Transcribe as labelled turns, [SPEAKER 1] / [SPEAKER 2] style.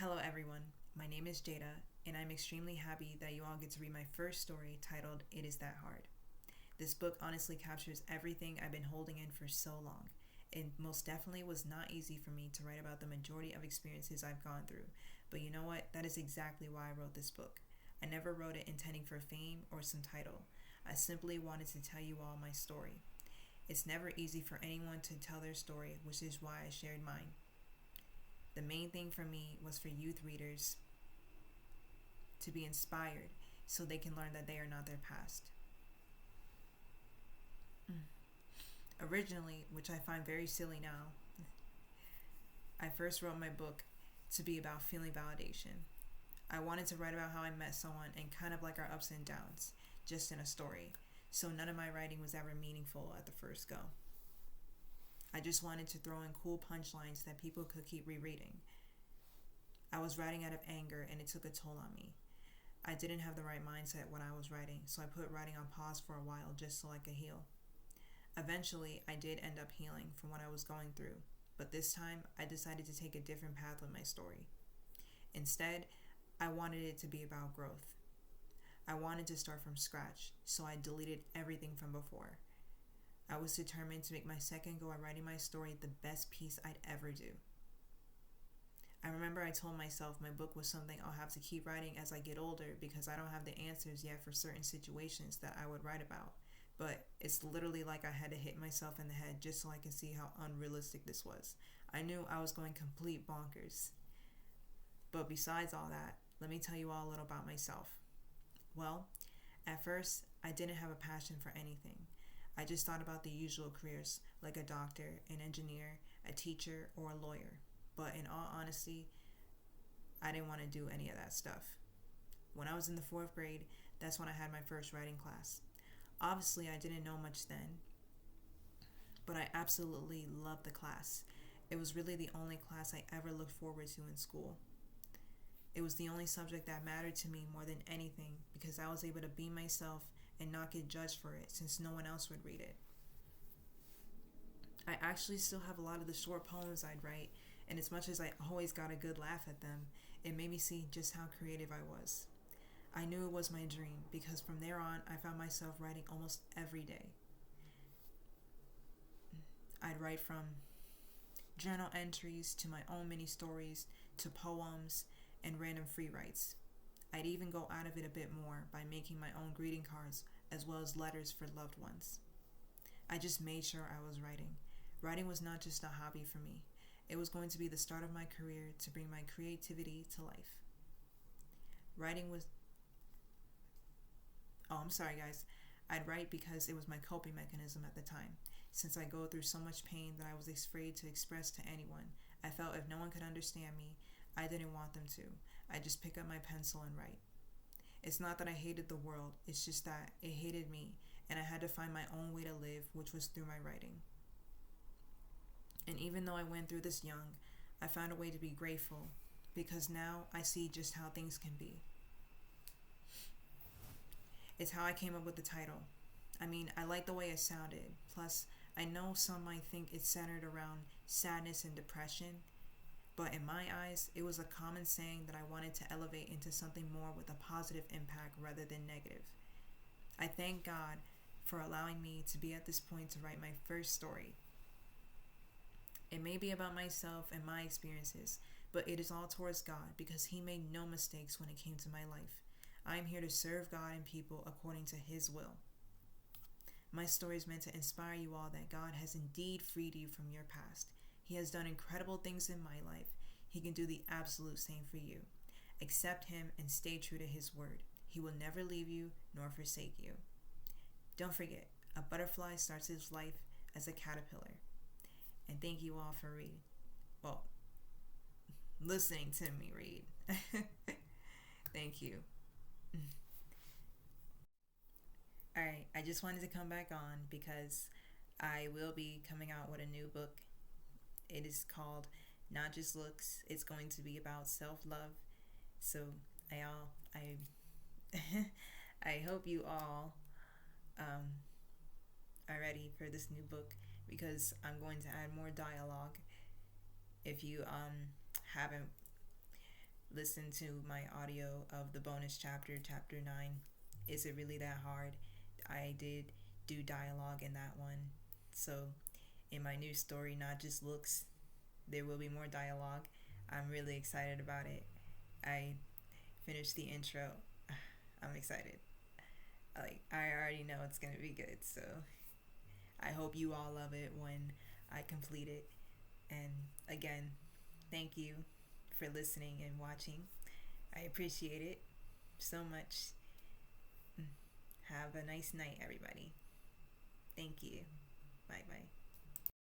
[SPEAKER 1] Hello, everyone. My name is Jada, and I'm extremely happy that you all get to read my first story titled It Is That Hard. This book honestly captures everything I've been holding in for so long. It most definitely was not easy for me to write about the majority of experiences I've gone through, but you know what? That is exactly why I wrote this book. I never wrote it intending for fame or some title. I simply wanted to tell you all my story. It's never easy for anyone to tell their story, which is why I shared mine. The main thing for me was for youth readers to be inspired so they can learn that they are not their past. Originally, which I find very silly now, I first wrote my book to be about feeling validation. I wanted to write about how I met someone and kind of like our ups and downs, just in a story. So none of my writing was ever meaningful at the first go. I just wanted to throw in cool punchlines that people could keep rereading. I was writing out of anger and it took a toll on me. I didn't have the right mindset when I was writing, so I put writing on pause for a while just so I could heal. Eventually, I did end up healing from what I was going through, but this time I decided to take a different path with my story. Instead, I wanted it to be about growth. I wanted to start from scratch, so I deleted everything from before. I was determined to make my second go at writing my story the best piece I'd ever do. I remember I told myself my book was something I'll have to keep writing as I get older because I don't have the answers yet for certain situations that I would write about. But it's literally like I had to hit myself in the head just so I can see how unrealistic this was. I knew I was going complete bonkers. But besides all that, let me tell you all a little about myself. Well, at first, I didn't have a passion for anything. I just thought about the usual careers like a doctor, an engineer, a teacher, or a lawyer. But in all honesty, I didn't want to do any of that stuff. When I was in the 4th grade, that's when I had my first writing class. Obviously, I didn't know much then, but I absolutely loved the class. It was really the only class I ever looked forward to in school. It was the only subject that mattered to me more than anything because I was able to be myself and not get judged for it since no one else would read it. I actually still have a lot of the short poems I'd write, and as much as I always got a good laugh at them, it made me see just how creative I was. I knew it was my dream because from there on, I found myself writing almost every day. I'd write from journal entries to my own mini stories to poems and random free writes. I'd even go out of it a bit more by making my own greeting cards as well as letters for loved ones. I just made sure I was writing. Writing was not just a hobby for me. It was going to be the start of my career to bring my creativity to life. Writing was... Oh, I'm sorry, guys. I'd write because it was my coping mechanism at the time. Since I go through so much pain that I was afraid to express to anyone, I felt if no one could understand me, I didn't want them to. I'd just pick up my pencil and write. It's not that I hated the world, it's just that it hated me, and I had to find my own way to live, which was through my writing. And even though I went through this young, I found a way to be grateful, because now I see just how things can be. It's how I came up with the title. I mean, I like the way it sounded. Plus, I know some might think it's centered around sadness and depression, but in my eyes, it was a common saying that I wanted to elevate into something more with a positive impact rather than negative. I thank God for allowing me to be at this point to write my first story. It may be about myself and my experiences, but it is all towards God because He made no mistakes when it came to my life. I am here to serve God and people according to His will. My story is meant to inspire you all that God has indeed freed you from your past. He has done incredible things in my life. He can do the absolute same for you. Accept Him and stay true to His word. He will never leave you nor forsake you. Don't forget, a butterfly starts its life as a caterpillar. And thank you all for listening to me read. Thank you. Alright, I just wanted to come back on because I will be coming out with a new book. It is called Not Just Looks. It's going to be about self-love. So I I hope you all are ready for this new book because I'm going to add more dialogue. If you haven't listen to my audio of the bonus chapter, chapter 9. Is it really that hard? I did do dialogue in that one. So, in my new story, Not Just Looks, there will be more dialogue. I'm really excited about it. I finished the intro. I'm excited. Like, I already know it's gonna be good, so I hope you all love it when I complete it. And again, thank you for listening and watching. I appreciate it so much. Have a nice night, everybody. Thank you. Bye bye.